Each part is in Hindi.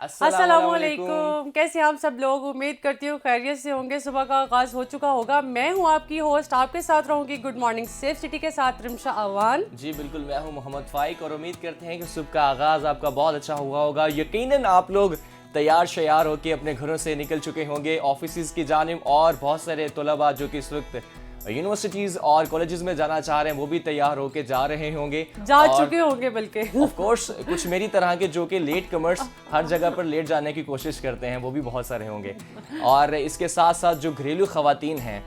अस्सलामुअलैकुम। कैसे हैं आप सब लोग? उम्मीद करती हूँ खैरियत से होंगे। सुबह का आगाज़ हो चुका होगा। मैं हूँ आपकी होस्ट, आपके साथ रहूँगी गुड मॉर्निंग सेफ सिटी के साथ रिमशा अवान। जी बिल्कुल, मैं हूँ मोहम्मद फाइक और उम्मीद करते हैं कि सुबह का आगाज़ आपका बहुत अच्छा हुआ होगा। यकीनन आप लोग तैयार शयार होकर अपने घरों से निकल चुके होंगे ऑफिस की जानिब, और बहुत सारे तलबा जो कि इस वक्त यूनिवर्सिटीज़ और कॉलेजेस में जाना चाह रहे हैं वो भी तैयार होके जा रहे होंगे, जा चुके होंगे बल्कि। ऑफ कोर्स कुछ मेरी तरह के जो कि लेट कमर्स हर जगह पर लेट जाने की कोशिश करते हैं वो भी बहुत सारे होंगे। और इसके साथ साथ जो घरेलू ख़वातीन हैं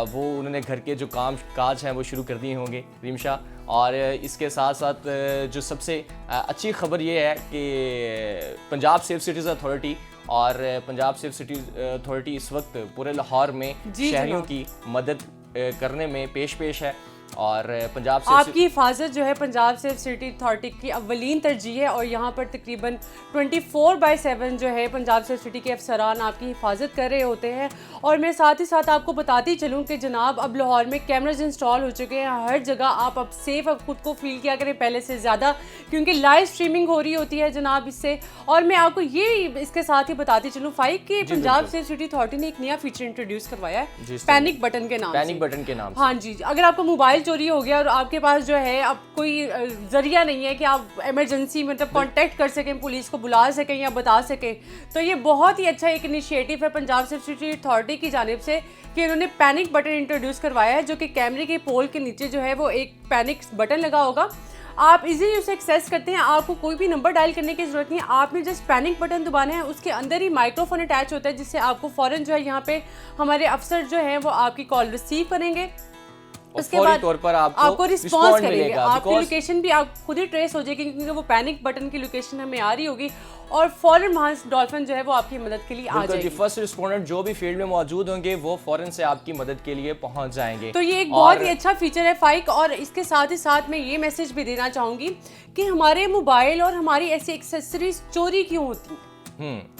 वो उन्होंने घर के जो काम काज हैं वो शुरू कर दिए होंगे रिमशा। और इसके साथ साथ जो सबसे अच्छी खबर ये है कि पंजाब सेफ सिटीज़ अथॉरिटी और पंजाब सेफ सिटी अथॉरिटी इस वक्त पूरे लाहौर में शहरियों की मदद करने में पेश है। और पंजाब से आपकी हिफाजत जो है पंजाब सेफ सिटी अथॉरिटी की अव्वलीन तरजीह है, और यहाँ पर तकरीबन 24/7 जो है पंजाब सेफ सिटी के अफसरान आपकी हिफाजत कर रहे होते हैं। और मैं साथ ही साथ आपको बताती चलूँ कि जनाब अब लाहौर में कैमराज इंस्टॉल हो चुके हैं हर जगह। आप अब सेफ अब खुद को फील किया करें पहले से ज़्यादा, क्योंकि लाइव स्ट्रीमिंग हो रही होती है जनाब इससे। और मैं आपको ये इसके साथ ही बताती चलूँ फाइक कि पंजाब सेफ सिटी अथॉरिटी ने एक नया फीचर इंट्रोड्यूस करवाया है पैनिक बटन के नाम से। पैनिक बटन के नाम से। हाँ जी, अगर आपको मोबाइल चोरी हो गया और आपके पास जो है अब कोई जरिया नहीं है कि आप इमरजेंसी मतलब कांटेक्ट कर सकें, पुलिस को बुला सकें या बता सकें, तो ये बहुत ही अच्छा एक इनिशिएटिव है पंजाब सेफ सिटी अथॉरिटी की जानिब से कि उन्होंने पैनिक बटन इंट्रोड्यूस करवाया है, जो कि कैमरे के पोल के नीचे जो है वो एक पैनिक बटन लगा होगा। आप इजीली उसे एक्सेस करते हैं, आपको कोई भी नंबर डायल करने की जरूरत नहीं है, आपने जस्ट पैनिक बटन दबाना है। उसके अंदर ही माइक्रोफोन अटैच होता है जिससे आपको फौरन जो है यहाँ पे हमारे अफसर जो हैं वो आपकी कॉल रिसीव करेंगे, उसके बाद तौर पर आपको रिस्पॉन्स करेंगे। आपकी लोकेशन भी आप खुद ही ट्रेस हो जाएगी, क्योंकि वो पैनिक बटन की लोकेशन हमें आ रही होगी और फौरन वहाँ डॉल्फिन जो है वो आपकी मदद के लिए आ जाएगी। फर्स्ट रिस्पोंडेंट जो भी फील्ड में मौजूद होंगे वो फौरन से आपकी मदद के लिए पहुंच जाएंगे। तो ये एक बहुत ही अच्छा फीचर है फाइक। और इसके साथ ही साथ मैं ये मैसेज भी देना चाहूंगी कि हमारे मोबाइल और हमारी ऐसी एक्सेसरीज चोरी क्यों होती हैं?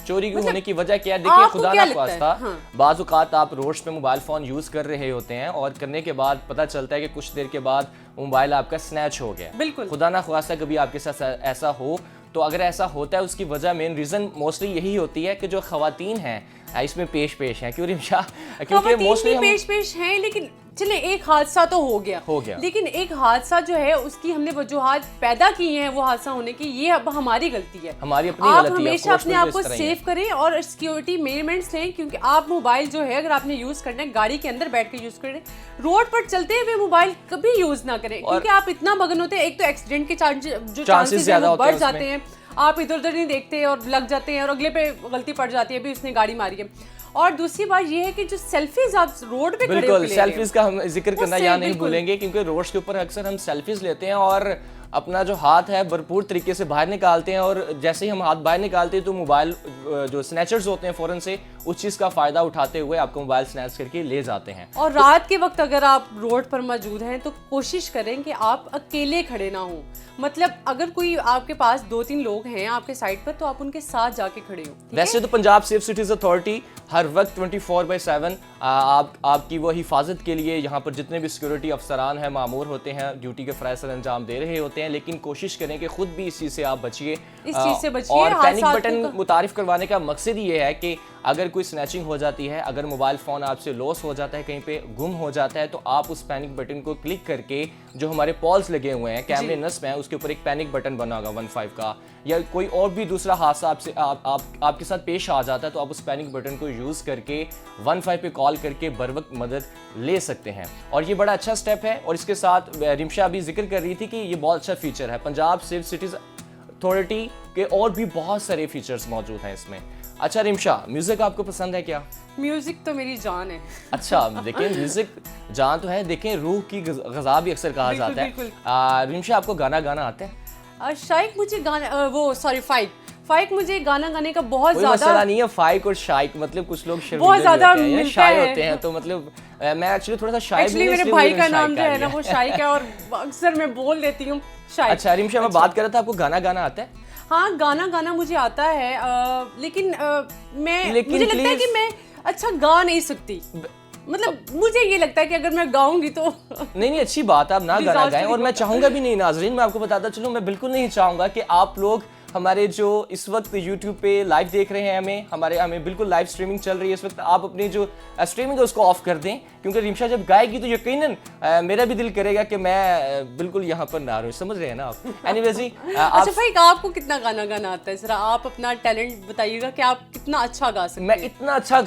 चोरी की होने की वजह क्या है? देखिए, खुदा ना खास्ता बाज़ औक़ात आप रोड पे मोबाइल फ़ोन यूज़ कर रहे होते हैं और करने के बाद पता चलता है कि कुछ देर के बाद मोबाइल आपका स्नैच हो गया। बिल्कुल, खुदा ना खास्ता कभी आपके साथ ऐसा हो, तो अगर ऐसा होता है उसकी वजह मेन रीज़न मोस्टली यही होती है कि जो ख़वातीन हैं इसमें पेश हैं। क्यों रिमशा? क्योंकि मोस्टली पेश हैं, लेकिन चले एक हादसा तो हो गया, लेकिन एक हादसा जो है उसकी हमने वजूहात पैदा की हैं, वो हादसा होने की ये अब हमारी गलती है, हमारी अपनी आप गलती है। हमेशा अपने आप को सेव करें और सिक्योरिटी मेजरमेंट्स लें, क्योंकि आप मोबाइल जो है अगर आपने यूज करना है गाड़ी के अंदर बैठ के यूज करें, रोड पर चलते हुए मोबाइल कभी यूज ना करें, क्योंकि आप इतना मगन होते हैं। एक तो एक्सीडेंट के चांसेस बढ़ जाते हैं, आप इधर उधर नहीं देखते और लग जाते हैं और अगले पे गलती पड़ जाती है, अभी उसने गाड़ी मारी है। और दूसरी बात ये है कि जो सेल्फीज आप रोड पे खड़े होकर सेल्फीज का हम जिक्र करना यहाँ नहीं भूलेंगे, क्योंकि रोड्स के ऊपर अक्सर हम सेल्फीज लेते हैं और अपना जो हाथ है भरपूर तरीके से बाहर निकालते हैं, और जैसे ही हम हाथ बाहर निकालते हैं तो मोबाइल जो स्नैचर्स होते हैं फौरन से उस चीज़ का फ़ायदा उठाते हुए आपको मोबाइल स्नैच करके ले जाते हैं। और रात के वक्त अगर आप रोड पर मौजूद हैं तो कोशिश करें कि आप अकेले खड़े ना हो। मतलब अगर कोई आपके पास 2-3 लोग हैं आपके साइड पर तो आप उनके साथ जाके खड़े हो। वैसे तो पंजाब सेफ सिटीज़ अथॉरिटी हर वक्त 24/7 आपकी वो हिफाजत के लिए यहाँ पर जितने भी सिक्योरिटी अफसरान हैं मामूर होते हैं ड्यूटी के फ़राइज़ सर अंजाम दे रहे होते हैं, लेकिन कोशिश करें कि खुद भी इस चीज़ से आप बचिए, इस चीज़ से बचिए। और पैनिक बटन मुतारिफ करवाने का मकसद ये है कि अगर कोई स्नैचिंग हो जाती है, अगर मोबाइल फ़ोन आपसे लॉस हो जाता है, कहीं पे गुम हो जाता है, तो आप उस पैनिक बटन को क्लिक करके जो हमारे पॉल्स लगे हुए हैं कैमरे नस्ब हैं उसके ऊपर एक पैनिक बटन बना होगा 15 का, या कोई और भी दूसरा हादसा आपसे आपके साथ पेश आ जाता है तो आप उस पैनिक बटन को यूज़ करके 15 पे कॉल करके बर वक्त मदद ले सकते हैं। और ये बड़ा अच्छा स्टेप है। और इसके साथ रिमशा अभी जिक्र कर रही थी कि ये बहुत अच्छा फीचर है पंजाब सेफ सिटीज़ अथॉरिटी के, और भी बहुत सारे फीचर्स मौजूद हैं इसमें। अच्छा रिमशा, म्यूजिक आपको पसंद है क्या? म्यूजिक तो मेरी जान है। अच्छा, देखें म्यूजिक जान तो है, देखें रूह की ग़िज़ा भी अक्सर कहा जाता है। रिमशा, आपको गाना आता है? शाइक मुझे गाना फाइक मुझे गाना गाने का बहुत ज्यादा मसला नहीं है। फाइक और शाइक मतलब कुछ लोग बहुत ज्यादा शाय होते हैं, तो मतलब मैं एक्चुअली थोड़ा सा शाय भी मेरे भाई का नाम जो है ना वो शाइक है और अक्सर मैं बोल देती हूँ शाइक। अच्छा रिमशा, मैं बात कर रहा था आपको गाना आता है? हाँ, गाना मुझे आता है, लेकिन मुझे लगता है कि मैं अच्छा गा नहीं सकती। मतलब मुझे ये लगता है कि अगर मैं गाऊंगी तो नहीं अच्छी बात है, आप ना गाना गाएं। और मैं चाहूंगा भी नहीं नाजरीन, मैं आपको बताता चलूं, मैं बिल्कुल नहीं चाहूंगा कि आप लोग हमारे जो इस वक्त यूट्यूब पे लाइव देख रहे हैं हमें बिल्कुल लाइव स्ट्रीमिंग चल रही है इस वक्त, आप अपनी जो स्ट्रीमिंग है उसको ऑफ कर दें, क्योंकि रिमशा जब गाएगी तो यकीनन मेरा भी दिल करेगा कि मैं बिल्कुल यहाँ पर ना रहूँ, समझ रहे हैं ना आप। एनीवेज जी अच्छा भाई, आपको कितना गाना गाना आता है? जरा आप अपना टैलेंट बताइएगा कि आप कितना अच्छा गा सकते हैं। मैं इतना अच्छा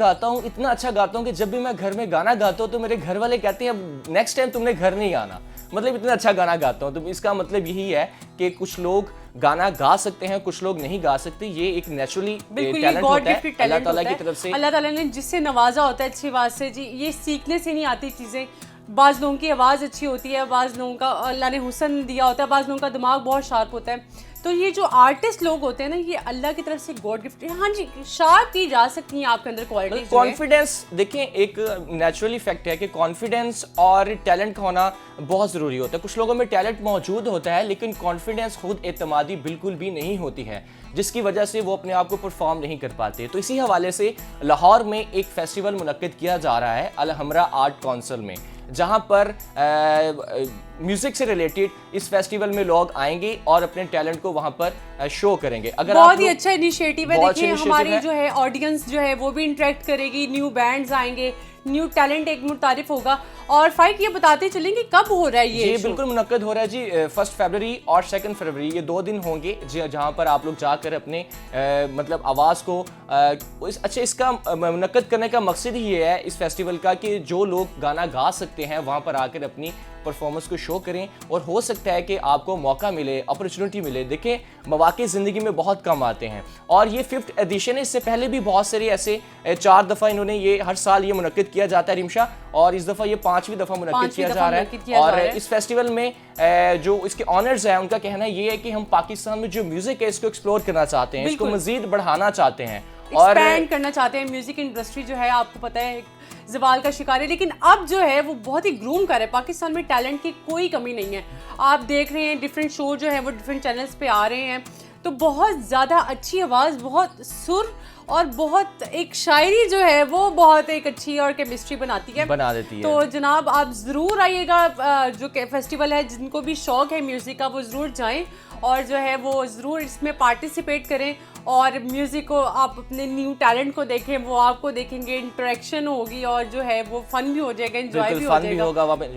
गाता हूँ कि जब भी मैं घर में गाना गाता हूँ तो मेरे घर वाले कहते हैं अब नेक्स्ट टाइम तुमने घर नहीं आना, मतलब इतना अच्छा गाना गाता हूँ। तो इसका मतलब यही है कि कुछ लोग गाना गा सकते हैं, कुछ लोग नहीं गा सकते, ये एक नेचुरली टैलेंट होता है अल्लाह ताला की तरफ से। अल्लाह ताला ने जिससे नवाजा होता है अच्छी बात से जी, ये सीखने से नहीं आती चीज़ें। बाज़ लोगों की आवाज़ अच्छी होती है, बाज़ लोगों का अल्लाह ने हुस्न दिया होता है, बाज़ लोगों का दिमाग बहुत शार्प होता है। तो ये जो आर्टिस्ट लोग होते हैं ना, ये अल्लाह की तरफ से गॉड गिफ्ट है। हाँ जी, शार्प की जा सकती हैं आपके अंदर क्वालिटी। कॉन्फिडेंस देखें, एक नेचुरली फैक्ट है कि कॉन्फिडेंस और टैलेंट का होना बहुत ज़रूरी होता है। कुछ लोगों में टैलेंट मौजूद होता है लेकिन कॉन्फिडेंस, खुद एतमादी बिल्कुल भी नहीं होती है, जिसकी वजह से वो अपने आप को परफॉर्म नहीं कर पाते। तो इसी हवाले से लाहौर में एक फेस्टिवल मुनक्किद किया जा रहा है अल हमरा आर्ट काउंसिल में, जहां पर म्यूजिक से रिलेटेड इस फेस्टिवल में लोग आएंगे और अपने टैलेंट को वहां पर शो करेंगे। अगर बहुत ही अच्छा इनिशिएटिव है। देखिए हमारी है। जो है ऑडियंस जो है वो भी इंटरेक्ट करेगी, न्यू बैंड्स आएंगे, न्यू टैलेंट एक मुतारिफ होगा। और फाइक ये बताते चलेंगे कब हो रहा है ये बिल्कुल मुनक्किद हो रहा है जी 1 फरवरी और 2 फरवरी, ये 2 दिन होंगे जहां पर आप लोग जाकर अपने मतलब आवाज़ को अच्छा, इसका मुनक्किद करने का मकसद ही ये है इस फेस्टिवल का कि जो लोग गाना गा सकते हैं वहां पर आकर अपनी परफॉर्मेंस को शो करें, और हो सकता है कि आपको मौका मिले, अपॉर्चुनिटी मिले। देखें, मौके ज़िंदगी में बहुत कम आते हैं और ये 5th एडिशन है। इससे पहले भी बहुत सारे ऐसे 4 दफ़ा इन्होंने ये हर साल ये मुनक्किद किया जाता है रिमशा, और इस दफ़ा ये 5वीं दफ़ा मुनक्किद किया जा रहा है। और इस फेस्टिवल में जो इसके ऑनर्स हैं उनका कहना ये है कि हम पाकिस्तान में जो म्यूज़िक है इसको एक्सप्लोर करना चाहते हैं, इसको मज़ीद बढ़ाना चाहते हैं और एक्सपैंड करना चाहते हैं। म्यूजिक इंडस्ट्री जो है आपको पता है ज़वाल का शिकार है, लेकिन अब जो है वो बहुत ही ग्रूम कर रहा है। पाकिस्तान में टैलेंट की कोई कमी नहीं है। आप देख रहे हैं डिफरेंट शो जो है वो डिफरेंट चैनल्स पे आ रहे हैं, तो बहुत ज़्यादा अच्छी आवाज़, बहुत सुर और बहुत एक शायरी जो है वो बहुत एक अच्छी और केमिस्ट्री बना देती है। तो जनाब आप ज़रूर आइएगा, जो फेस्टिवल है, जिनको भी शौक़ है म्यूज़िक का वो ज़रूर जाएं और जो है वो ज़रूर इसमें पार्टिसिपेट करें और म्यूज़िक को आप अपने न्यू टैलेंट को देखें, वो आपको देखेंगे, इंटरेक्शन होगी और जो है वो फन भी हो जाएगा, एंजॉय भी हो जाएगा,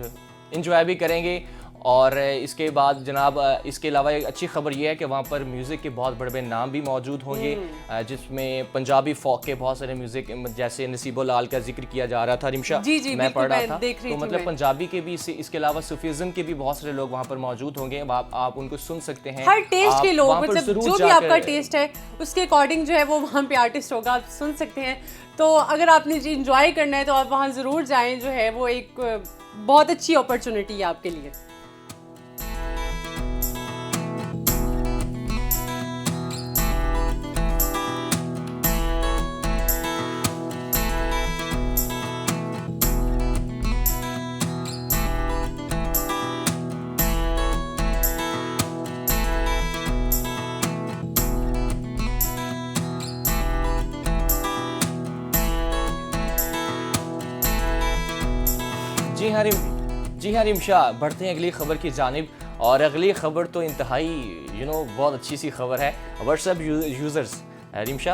एंजॉय भी करेंगे। और इसके बाद जनाब इसके अलावा एक अच्छी खबर ये है कि वहाँ पर म्यूज़िक के बहुत बड़े बड़े नाम भी मौजूद होंगे, जिसमें पंजाबी फोक के बहुत सारे म्यूज़िक, जैसे नसीबो लाल का जिक्र किया जा रहा था रिमशा, जी, मैं पढ़ रहा था। तो मतलब पंजाबी के भी, इसके अलावा सूफीज़म के भी बहुत सारे लोग वहाँ पर मौजूद होंगे, आप उनको सुन सकते हैं। हर टेस्ट के लोग, मतलब जो भी आपका टेस्ट है उसके अकॉर्डिंग जो है वो वहाँ पे आर्टिस्ट होगा, आप सुन सकते हैं। तो अगर आपने जी इंजॉय करना है तो आप वहाँ ज़रूर जाएँ, जो है वो एक बहुत अच्छी अपॉर्चुनिटी है आपके लिए। जी हाँ रिमशा, बढ़ते हैं अगली खबर की जानिब, और अगली खबर तो इंतहाई बहुत अच्छी सी खबर है व्हाट्सएप यूज़र्स रिमशा।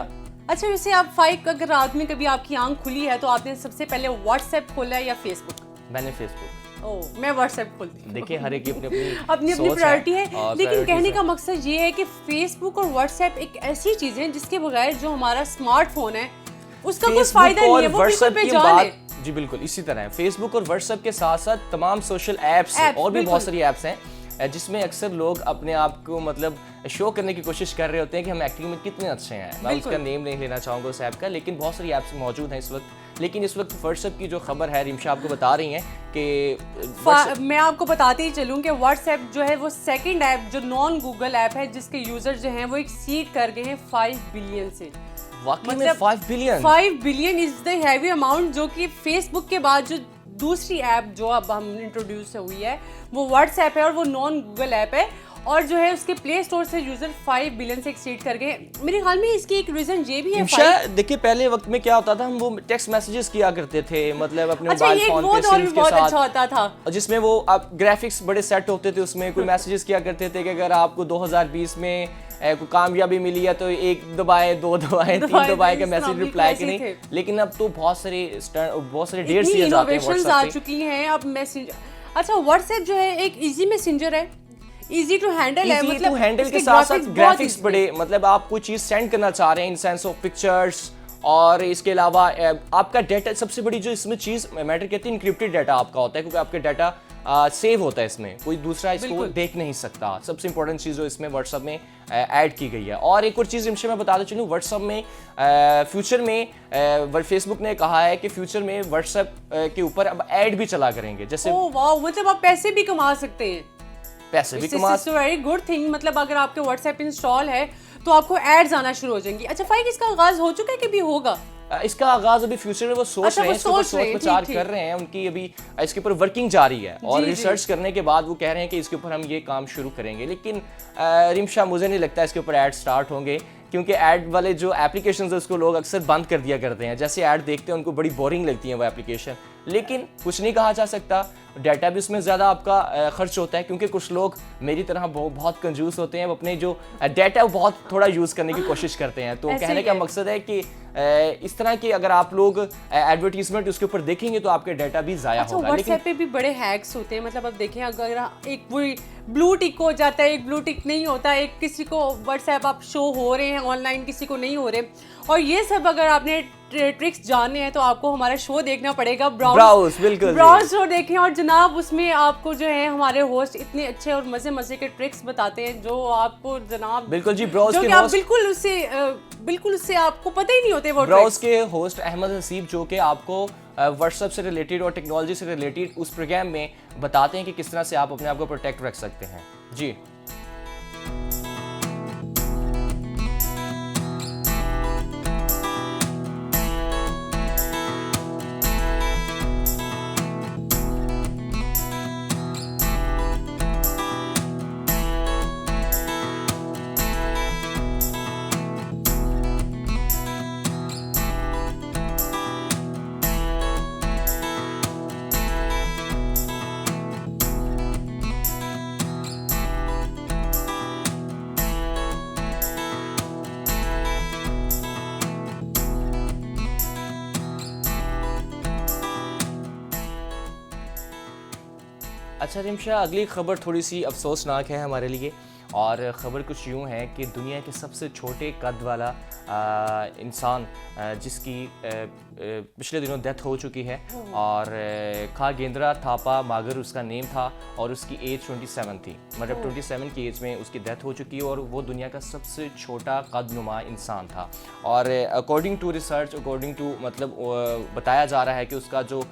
अच्छा, वैसे आप फाइक, अगर रात में कभी आपकी आंख खुली है तो आपने सबसे पहले व्हाट्सएप खोला है या फेसबुक? मैंने फेसबुक। मैं व्हाट्सएप खोलती हूँ। देखिए हर एक की अपनी प्रायोरिटी है, लेकिन कहने का मकसद ये है कि फेसबुक और व्हाट्सएप एक ऐसी चीज़ है जिसके बगैर जो हमारा स्मार्टफोन है उसका कोई फायदा नहीं है, वो बिल्कुल बेजान है। जी बिल्कुल इसी तरह है। फेसबुक और व्हाट्सएप के साथ साथ तमाम सोशल एप्स और भी बहुत सारी एप्स हैं जिसमें अक्सर लोग अपने आप को मतलब शो करने की कोशिश कर रहे होते हैं कि हम एक्टिंग में कितने अच्छे हैं। मैं उसका नेम नहीं लेना चाहूँगा उस ऐप का, लेकिन बहुत सारी ऐप्स मौजूद हैं इस वक्त। लेकिन इस वक्त व्हाट्सएप की जो खबर है रिमशा आपको बता रही हैं कि मैं आपको बताते ही चलूँ कि व्हाट्सएप जो है वो सेकंड ऐप जो नॉन गूगल ऐप है जिसके यूजर जो हैं वो एक्सीड कर गए हैं 5 बिलियन से। वाकई में 5 billion is the heavy amount, जो कि फेसबुक के बाद जो दूसरी ऐप जो अब हम इंट्रोड्यूस हुई है वो व्हाट्सएप है और वो नॉन गूगल ऐप है, और जो है उसके प्ले स्टोर से यूजर 5 बिलियन से एक्सीड कर गए। मेरे ख्याल में इसकी एक रीजन ये भी है। देखिए पहले वक्त में क्या होता था, हम वो टेक्स्ट मैसेजेस किया करते थे, मतलब अपने मोबाइल फोन पे सिम्स के साथ, अच्छा होता था, जिसमें वो आप ग्राफिक्स बड़े सेट होते थे, उसमें कोई मैसेजेस किया करते थे कि अगर आपको 2020 में कोई कामयाबी मिली है तो एक दबाएं, दो दबाएं, तीन दबाएं का मैसेज रिप्लाई की नहीं, लेकिन अब तो बहुत सारे डेट्स दिए जाते हैं इनोवेशंस आ चुकी हैं अब मैसेज। अच्छा व्हाट्सएप जो है एक इजी मैसेंजर है, इजी टू हैंडल है, मतलब हैंडल के साथ साथ ग्राफिक्स बड़े, मतलब आप कोई चीज सेंड करना चाह रहे हैं इन सेंस ऑफ पिक्चर्स, और इसके अलावा आपका डाटा, सबसे बड़ी जो इसमें चीज मैटर करती है, इनक्रिप्टेड डाटा आपका होता है, क्योंकि आपका डाटा सेव होता है इसमें, कोई दूसरा इसको देख नहीं सकता। सबसे इंपॉर्टेंट चीज़ जो इसमें व्हाट्सएप में ऐड की गई है। और एक और चीज़ इनसे मैं बताता चलूँ, व्हाट्सएप में फ्यूचर में फेसबुक ने कहा है कि फ्यूचर में व्हाट्सएप के ऊपर अब ऐड भी चला करेंगे, जैसे वाओ, मतलब आप पैसे भी कमा सकते हैं, पैसे भी कमा सकते हैं। वेरी गुड थिंग, मतलब अगर आपके व्हाट्सएप इंस्टॉल है तो आपको एड्स आना शुरू हो जाएंगी। अच्छा फाइक, इसका आगाज हो चुका है कि भी होगा? इसका आगाज अभी फ्यूचर में वो सोच रहे हैं, सोच विचार कर रहे हैं, उनकी अभी इसके ऊपर वर्किंग जारी है, और रिसर्च करने के बाद वो कह रहे हैं कि इसके ऊपर हम ये काम शुरू करेंगे। लेकिन रिमशा, मुझे नहीं लगता इसके ऊपर ऐड स्टार्ट होंगे, क्योंकि ऐड वाले जो एप्लीकेशंस है उसको लोग अक्सर बंद कर दिया करते हैं। जैसे ऐड देखते हैं उनको बड़ी बोरिंग लगती है वो एप्लीकेशन, लेकिन कुछ नहीं कहा जा सकता, डाटा भी उसमें ज़्यादा आपका खर्च होता है, क्योंकि कुछ लोग मेरी तरह बहुत कंजूस होते हैं, वो अपने जो डाटा वो बहुत थोड़ा यूज़ करने की कोशिश करते हैं। तो कहने का मकसद है कि इस तरह की अगर आप लोग एडवर्टीजमेंट उसके ऊपर देखेंगे तो आपके डाटा भी ज़ाया होगा। व्हाट्सएप पे भी बड़े हैक्स होते हैं, मतलब अब देखें अगर एक वो ब्लू टिक हो जाता है, एक ब्लू टिक नहीं होता, एक किसी को व्हाट्सएप आप शो हो रहे हैं ऑनलाइन, किसी को नहीं हो रहे, और ये सब अगर आपने ट्रिक्स जानने हैं तो आपको हमारा शो देखना पड़ेगा, ब्राउज बिल्कुल ब्राउज शो देखें। और जनाब उसमें आपको जो है हमारे होस्ट इतने अच्छे और मजे के ट्रिक्स बताते हैं जो आपको जनाब बिल्कुल जी, ब्राउज जो के कि आप बिल्कुल उससे आपको पता ही नहीं होते वो ब्राउज के होस्ट अहमद हसीब, जो कि आपको व्हाट्सएप से रिलेटेड और टेक्नोलॉजी से रिलेटेड उस प्रोग्राम में बताते हैं कि किस तरह से आप अपने आप को प्रोटेक्ट रख सकते हैं। जी अच्छा रिमशा, अगली खबर थोड़ी सी अफसोसनाक है हमारे लिए, और ख़बर कुछ यूँ है कि दुनिया के सबसे छोटे कद वाला इंसान जिसकी पिछले दिनों डेथ हो चुकी है, और खागेंद्रा थापा मागर उसका नेम था, और उसकी एज 27 थी, मतलब 27 की एज में उसकी डेथ हो चुकी है, और वो दुनिया का सबसे छोटा कदनुमा इंसान था। और according to research, according to मतलब बताया जा रहा है कि उसका जो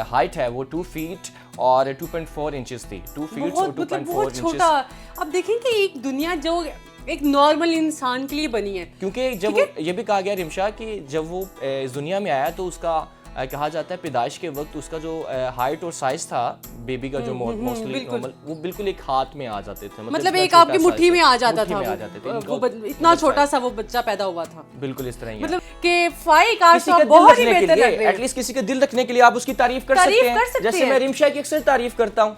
हाइट है वो 2 फीट और 2.4 इंचेस थी, 2 फीट और 2.4 इंचेस। अब देखें कि एक दुनिया जो एक नॉर्मल इंसान के लिए बनी है, क्योंकि जब ये भी कहा गया रिमशा कि जब वो इस दुनिया में आया तो उसका कहा जाता है पैदाइश के वक्त उसका जो हाइट और साइज था बेबी का, जो मोस्टली नॉर्मल, वो बिल्कुल एक हाथ में आ जाते थे, मतलब एक आपकी मुट्ठी में आ जाता था, इतना छोटा सा वो बच्चा पैदा हुआ था, बिल्कुल इस तरह ही। मतलब कि फाइक आज तो बहुत ही बेहतर लग रहे हैं। एटलीस्ट किसी का दिल रखने के लिए आप उसकी तारीफ कर सकते हैं, जैसे मैं रिमशा की अक्सर तारीफ करता हूँ।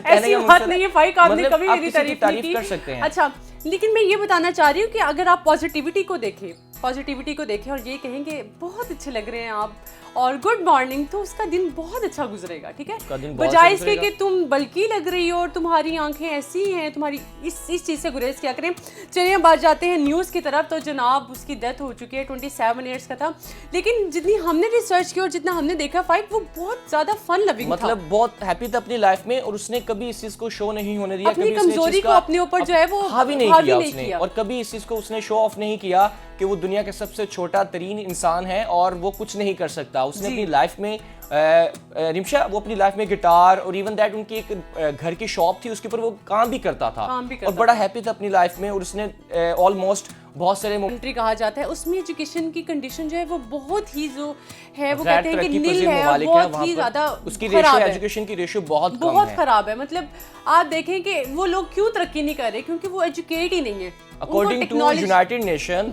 ऐसी बात नहीं है फाइक, आपने कभी मेरी तारीफ कर सकते हैं। अच्छा, लेकिन मैं ये बताना चाह रही हूँ कि अगर आप पॉजिटिविटी को देखें और ये कहें कि बहुत अच्छे लग रहे हैं आप और गुड मॉर्निंग, तो उसका दिन बहुत अच्छा गुजरेगा, ठीक है, बजाय इसके कि तुम बल्कि लग रही हो और तुम्हारी आंखें ऐसी हैं, तुम्हारी इस चीज़ से गुरेज क्या करें। चलिए हम बात जाते हैं न्यूज़ की तरफ। तो जनाब उसकी डेथ हो चुकी है, 27 ईयर्स का था, लेकिन जितनी हमने रिसर्च की और जितना हमने देखा फाइट, वो बहुत ज़्यादा फन लविंग था, मतलब बहुत हैप्पी था अपनी लाइफ में, और उसने कभी इस चीज़ को शो नहीं होने दिया, अपनी कमजोरी को अपने ऊपर जो है वो हावी नहीं किया उसने, और कभी इस चीज़ को उसने शो ऑफ नहीं किया कि वो दुनिया का सबसे छोटा तरीन इंसान है और वो कुछ नहीं कर सकता। उसने अपनी लाइफ में रिमशा, वो अपनी लाइफ में गिटार और इवन दैट उनकी एक घर की शॉप थी, उसके ऊपर वो काम भी करता था और बड़ा हैप्पी था अपनी लाइफ में। और उसने ऑलमोस्ट बहुत सारे कंट्री कहा जाता है उसमें एजुकेशन की कंडीशन जो है वो बहुत ही जो है वो कहते हैं कि नील है, बहुत ही ज्यादा उसकी रेशियो, एजुकेशन की रेशियो बहुत खराब है। मतलब आप देखें कि वो लोग क्यों तरक्की नहीं कर रहे, क्योंकि वो एजुकेट ही नहीं है। अकॉर्डिंग टू यूनाइटेड नेशन,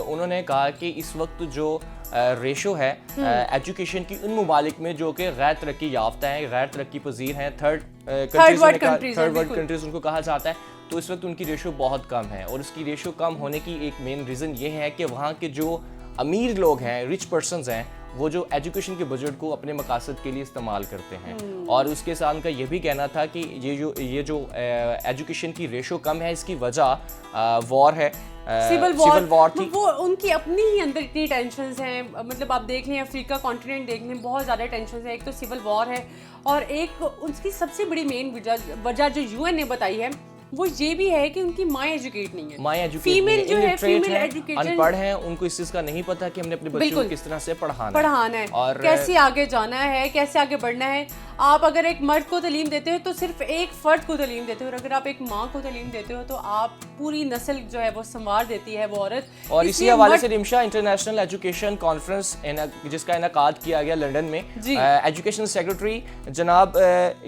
उन्होंने कहा कि इस वक्त जो रेशो है एजुकेशन की उन ममालिक में जो कि गैर तरक्की याफ्ता हैं, गैर तरक्की पजीर हैं, थर्ड वर्ल्ड कंट्रीज उनको कहा जाता है, तो इस वक्त उनकी रेशो बहुत कम है। और उसकी रेशो कम होने की एक मेन रीज़न ये है कि वहाँ के जो अमीर लोग हैं, रिच पर्सनस हैं, वो जो एजुकेशन के बजट को अपने मकासद के लिए इस्तेमाल करते हैं। और उसके साथ उनका ये भी कहना था कि ये जो एजुकेशन की रेशो कम है, इसकी वजह वॉर है, सिविल वॉर थी। वो उनकी अपनी ही अंदर इतनी टेंशन्स हैं, मतलब आप देख लें अफ्रीका कॉन्टिनेंट देख लें, बहुत ज़्यादा टेंशन्स हैं। एक तो सिविल वॉर है और एक उसकी सबसे बड़ी मेन वजह जो यूएन ने बताई है वो ये भी है कि उनकी माँ एजुकेट नहीं है। माँ एजुकेट फीमेल जो है, फीमेल एजुकेशन अनपढ़ हैं, उनको इस चीज़ का नहीं पता कि हमने अपने बच्चों को किस तरह से पढ़ाना है और कैसे आगे जाना है, कैसे आगे बढ़ना है। आप अगर एक मर्द को तालीम देते हो तो सिर्फ एक फ़र्द को तालीम देते हो, और अगर आप एक माँ को तालीम देते हो तो आप पूरी नस्ल जो है वो संवार देती है वो औरत। और इसी हवाले से रिमशा इंटरनेशनल एजुकेशन कॉन्फ्रेंस जिसका इनकाद किया गया लंदन में, एजुकेशन सेक्रेटरी जनाब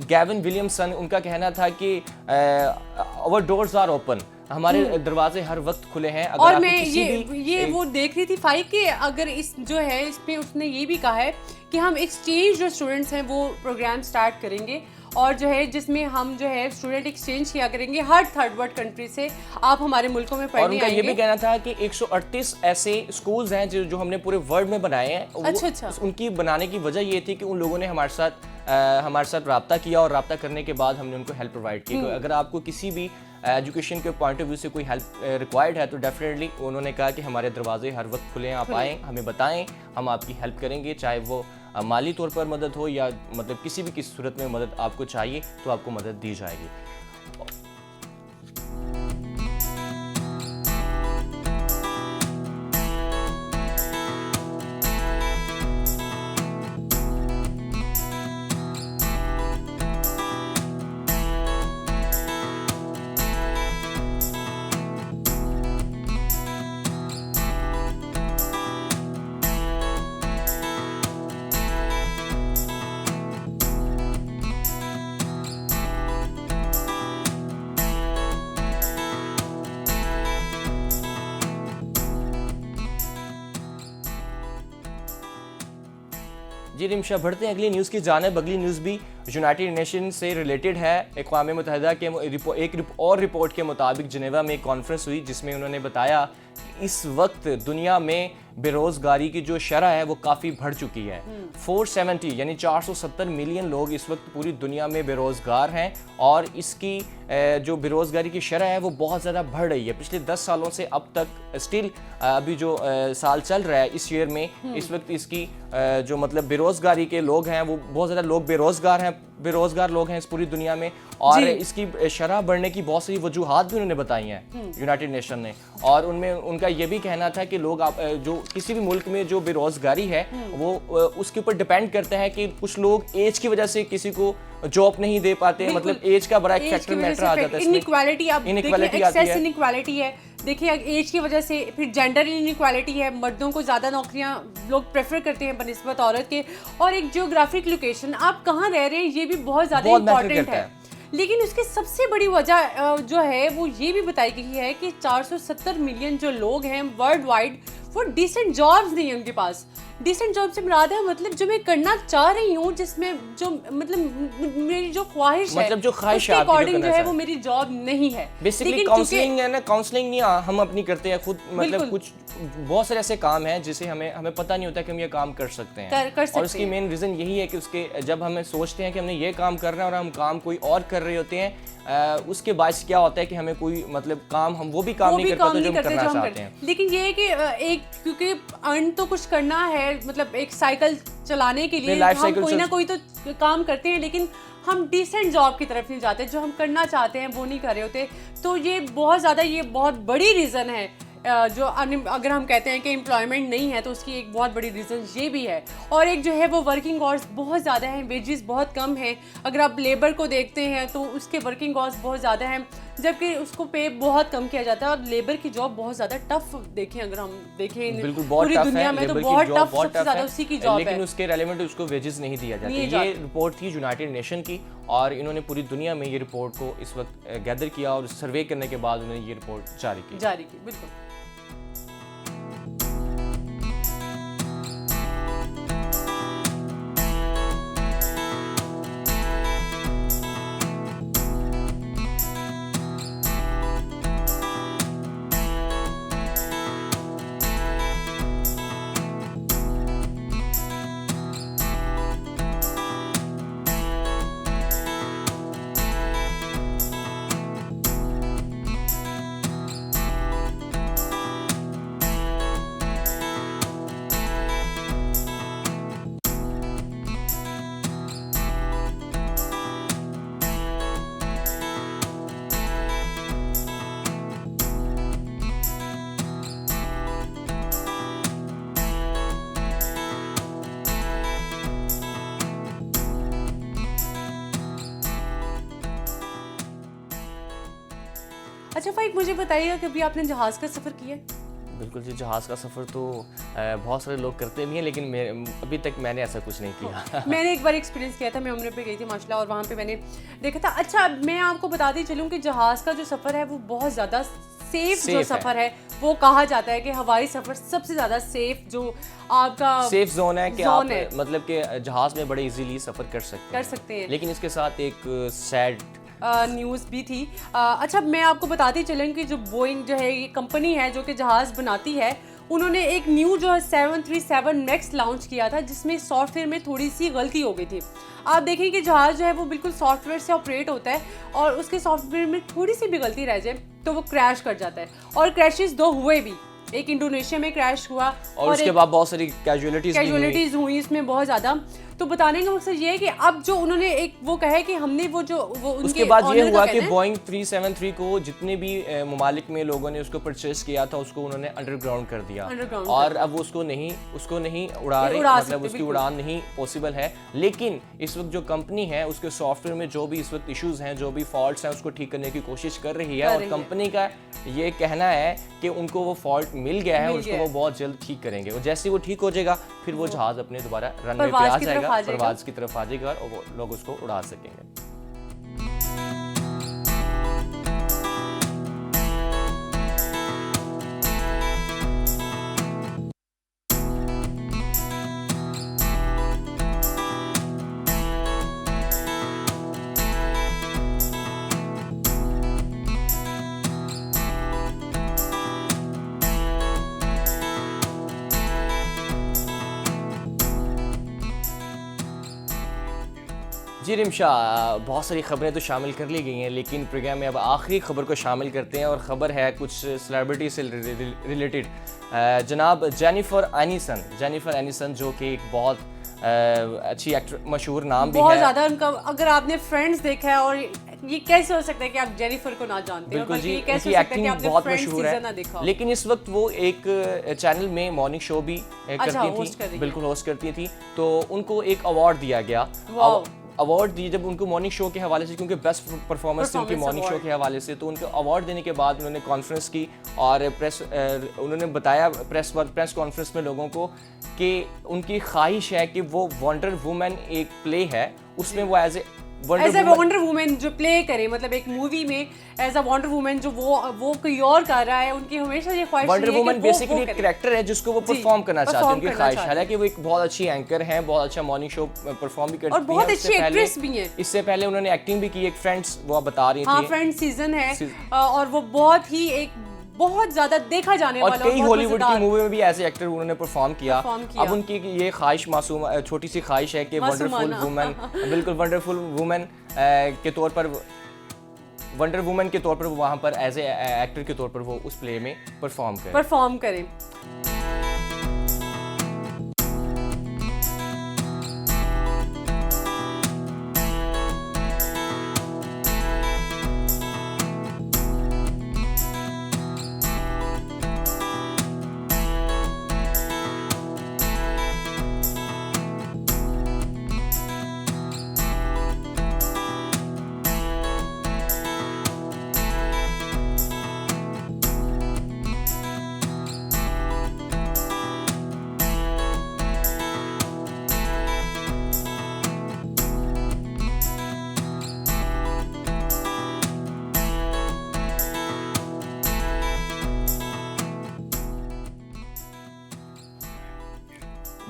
गैविन विलियमसन, उनका कहना था कि आवर डोर्स आर ओपन, हमारे दरवाजे हर वक्त खुले हैं। अगर और मैं ये वो देख रही थी फाइक कि अगर इस जो है इस पे उसने ये भी कहा है कि हम एक्सचेंज जो स्टूडेंट्स हैं वो प्रोग्राम स्टार्ट करेंगे, और जो है जिसमें हम जो है स्टूडेंट एक्सचेंज किया करेंगे हर थर्ड वर्ल्ड कंट्री से, आप हमारे मुल्कों में पढ़ने और उनका ये भी कहना था कि 138 ऐसे स्कूल्स हैं जो हमने पूरे वर्ल्ड में बनाए हैं। अच्छा। उनकी बनाने की वजह ये थी कि उन लोगों ने हमारे साथ रब्ता किया, और रब्ता करने के बाद हमने उनको हेल्प प्रोवाइड की। अगर आपको किसी भी एजुकेशन के पॉइंट ऑफ व्यू से कोई हेल्प रिक्वायर्ड है तो डेफिनेटली उन्होंने कहा कि हमारे दरवाजे हर वक्त खुले हैं, आप आएँ, हमें बताएं, हम आपकी हेल्प करेंगे, चाहे वो माली तौर पर मदद हो या मतलब किसी भी किसी सूरत में मदद आपको चाहिए तो आपको मदद दी जाएगी। जी रिमशा, बढ़ते हैं अगली न्यूज़ की जानिब। अगली न्यूज़ भी यूनाइटेड नेशन से रिलेटेड है। अक़वाम मुत्तहिदा के एक और रिपोर्ट के मुताबिक जिनेवा में एक कॉन्फ्रेंस हुई जिसमें उन्होंने बताया कि इस वक्त दुनिया में बेरोज़गारी की जो शरह है वो काफ़ी बढ़ चुकी है। 470 यानी 470 मिलियन लोग इस वक्त पूरी दुनिया में बेरोज़गार हैं, और इसकी जो बेरोज़गारी की शरह है वो बहुत ज़्यादा बढ़ रही है। पिछले 10 सालों से अब तक स्टिल अभी जो साल चल रहा है इस ईयर में, इस वक्त इसकी जो मतलब बेरोज़गारी के लोग हैं वो बहुत ज़्यादा लोग बेरोज़गार लोग हैं इस पूरी दुनिया में, और इसकी शरह बढ़ने की बहुत सारी वजूहात भी उन्होंने बताई हैं यूनाइटेड नेशन ने। और उनमें उनका ये भी कहना था कि लोग जो किसी भी मुल्क में जो बेरोज़गारी है वो उसके ऊपर डिपेंड करता है कि कुछ लोग एज की वजह से किसी को जॉब नहीं दे पाते, मतलब एज का बड़ा एक फैक्टर मैटर आ जाता है। इनइक्वालिटी इनइक्वालिटी है, देखिए एज की वजह से, फिर जेंडर इनइक्वालिटी है, मर्दों को ज़्यादा नौकरियां लोग प्रेफर करते हैं बनिस्बत औरत के, और एक जियोग्राफिक लोकेशन, आप कहाँ रह रहे हैं ये भी बहुत ज़्यादा इंपॉर्टेंट है। लेकिन उसकी सबसे बड़ी वजह जो है वो ये भी बताई गई है कि 470 मिलियन जो लोग हैं वर्ल्ड वाइड, वो डिसेंट जॉब्स नहीं है उनके पास। डिसेंट जॉब से मुराद है मतलब जो मैं करना चाह रही हूँ, जिसमें जो मतलब मेरी जो ख्वाहिश है, मतलब जो ख्वाहिश है अकॉर्डिंग जो है वो मेरी जॉब नहीं है। बेसिकली काउंसलिंग है ना, काउंसलिंग नहीं हम अपनी करते हैं खुद, मतलब कुछ बहुत सारे ऐसे काम हैं जिसे हमें पता नहीं होता कि हम ये काम कर सकते हैं, और उसकी मेन रीज़न यही है कि उसके जब हमें सोचते हैं कि हमने ये काम करना है और हम काम कोई और कर रहे होते हैं, उसके बायस क्या होता है कि हमें कोई मतलब काम हम वो भी काम नहीं कर पाते जो हम करना चाहते हैं। लेकिन ये है कि एक क्योंकि अर्न तो कुछ करना है, मतलब एक साइकिल चलाने के लिए हम कोई ना कोई तो काम करते हैं, लेकिन हम डिसेंट जॉब की तरफ नहीं जाते, जो हम करना चाहते हैं वो नहीं कर रहे होते। तो ये बहुत ज़्यादा, ये बहुत बड़ी रीज़न है जो अगर हम कहते हैं कि एम्प्लॉयमेंट नहीं है तो उसकी एक बहुत बड़ी रीज़न ये भी है। और एक जो है वो वर्किंग आवर्स बहुत ज़्यादा हैं, वेजेस बहुत कम हैं। अगर आप लेबर को देखते हैं तो उसके वर्किंग आवर्स बहुत ज़्यादा हैं, जबकि उसको पे बहुत कम किया जाता है। और लेबर की जॉब बहुत ज़्यादा टफ देखें, अगर हम देखें पूरी दुनिया में तो बहुत टफ, सबसे ज़्यादा उसी की जॉब है, लेकिन उसके रेलेवेंट उसको वेजेस नहीं दिया जाता। ये रिपोर्ट थी यूनाइटेड नेशन की, और इन्होंने पूरी दुनिया में ये रिपोर्ट को इस वक्त गैदर किया, और सर्वे करने के बाद उन्होंने ये रिपोर्ट जारी की। बिल्कुल। अच्छा फाइक, मुझे बताइए कभी आपने जहाज़ का सफ़र किया है? बिल्कुल जी, जहाज़ का सफ़र तो बहुत सारे लोग करते भी हैं, लेकिन अभी तक मैंने ऐसा कुछ नहीं किया। मैंने एक बार एक्सपीरियंस किया था, मैं उम्र पे गई थी माशाल्लाह, और वहाँ पे मैंने देखा था। अच्छा, मैं आपको बताती चलूँ कि जहाज़ का जो सफ़र है वो बहुत ज़्यादा सेफ जो सफ़र है, वो कहा जाता है कि हवाई सफ़र सबसे ज़्यादा सेफ जो आपका सेफ जोन है कि आप मतलब कि जहाज़ में बड़े इजीली सफ़र कर सकते हैं। लेकिन इसके साथ एक सैड न्यूज़ भी थी। अच्छा, मैं आपको बताती चलूँ कि जो बोइंग जो है, ये कंपनी है जो कि जहाज़ बनाती है, उन्होंने एक न्यू जो है 737 मैक्स लॉन्च किया था, जिसमें सॉफ्टवेयर में थोड़ी सी गलती हो गई थी। आप देखें कि जहाज़ जो है वो बिल्कुल सॉफ्टवेयर से ऑपरेट होता है, और उसके सॉफ्टवेयर में थोड़ी सी भी गलती रह जाए तो वो क्रैश कर जाता है। और क्रैशेस 2 हुए भी, एक इंडोनेशिया में क्रैश हुआ और उसके बाद बहुत सारी कैजुअलिटीज हुई इसमें बहुत ज़्यादा। तो बताने का मकसद ये है कि अब जो उन्होंने एक वो कहा है कि हमने वो उनके उसके बाद ये हुआ कि बोइंग 373 को जितने भी ममालिक में लोगों ने उसको परचेस किया था, उसको उन्होंने अंडरग्राउंड कर दिया, और अब उसको नहीं उड़ा रहे, मतलब उसकी उड़ान नहीं पॉसिबल है। लेकिन इस वक्त जो कंपनी है उसके सॉफ्टवेयर में जो भी इस वक्त इश्यूज हैं, जो भी फॉल्ट्स हैं, उसको ठीक करने की कोशिश कर रही है, और कंपनी का ये कहना है कि उनको वो फॉल्ट मिल गया है, उसको वो बहुत जल्द ठीक करेंगे, और जैसे ही वो ठीक हो जाएगा फिर वो जहाज अपने दोबारा रनवे पे आ जाएगा, परवाज़ की तरफ आ जाएगा, और वो लोग उसको उड़ा सकेंगे। जी रिमशा, बहुत सारी खबरें तो शामिल कर ली गई हैं, लेकिन प्रोग्राम में अब आखिरी खबर को शामिल करते हैं, और ख़बर है कुछ सेलिब्रिटी से रिलेटेड। जनाब जेनिफर एनिसन जो कि एक बहुत अच्छी एक्टर, मशहूर नाम भी है बहुत ज़्यादा उनका। अगर आपने फ्रेंड्स देखा है, और ये कैसे हो सकता है कि आप जेनिफर को ना जानते हो? बिल्कुल जी, कैसे उनकी एक्टिंग बहुत मशहूर है, लेकिन इस वक्त वो एक चैनल में मॉर्निंग शो भी करती थी, बिल्कुल होस्ट करती थी। तो उनको एक अवार्ड दिया गया, अवार्ड दी जब उनको मॉर्निंग शो के हवाले से, क्योंकि बेस्ट परफॉर्मेंस थी उनकी मॉर्निंग शो के हवाले से, तो उनको अवार्ड देने के बाद उन्होंने कॉन्फ्रेंस की, और उन्होंने बताया प्रेस कॉन्फ्रेंस में लोगों को कि उनकी ख्वाहिश है कि वो वंडर वुमन एक प्ले है, उसमें वो एज ए वंडर वुमन जो प्ले करे, मतलब एक मूवी में एज अ वंडर वुमन जो वो कोई और कर रहा है, उनकी हमेशा ये ख्वाहिश है। वंडर वुमन बेसिकली एक कैरेक्टर है जिसको वो परफॉर्म करना चाहते हैं, उनकी ख्वाहिश। हालांकि वो एक बहुत अच्छी एंकर हैं, बहुत अच्छा मॉर्निंग शो परफॉर्म भी करती हैं, और बहुत अच्छी एक्ट्रेस भी हैं। इससे पहले उन्होंने एक्टिंग भी की, एक फ्रेंड्स वो आप बता रही थी। हाँ, फ्रेंड्स सीजन है, और वो बहुत ही एक बहुत ज्यादा देखा जाने वाला, और कई हॉलीवुड की मूवी में भी ऐसे एक्टर उन्होंने परफॉर्म किया। अब उनकी ये ख्वाहिश, मासूम छोटी सी ख्वाहिश है कि वंडरफुल वुमन, बिल्कुल वंडरफुल वुमन के तौर पर, वंडर वुमन के तौर पर वो वहाँ पर एज ए एक्टर के तौर पर वो उस प्ले में परफॉर्म करें।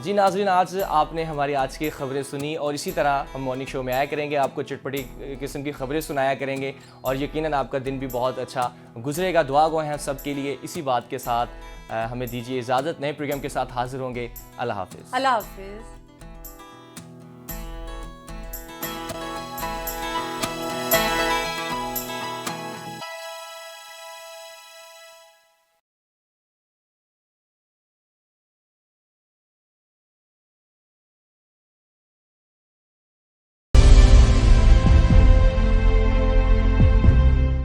जी नाज़रीन, आज आपने हमारी आज की खबरें सुनी, और इसी तरह हम मॉर्निंग शो में आया करेंगे, आपको चटपटी किस्म की खबरें सुनाया करेंगे, और यकीनन आपका दिन भी बहुत अच्छा गुजरेगा। दुआ गो हैं सब के लिए। इसी बात के साथ हमें दीजिए इजाज़त, नए प्रोग्राम के साथ हाजिर होंगे। अल्लाह हाफिज़।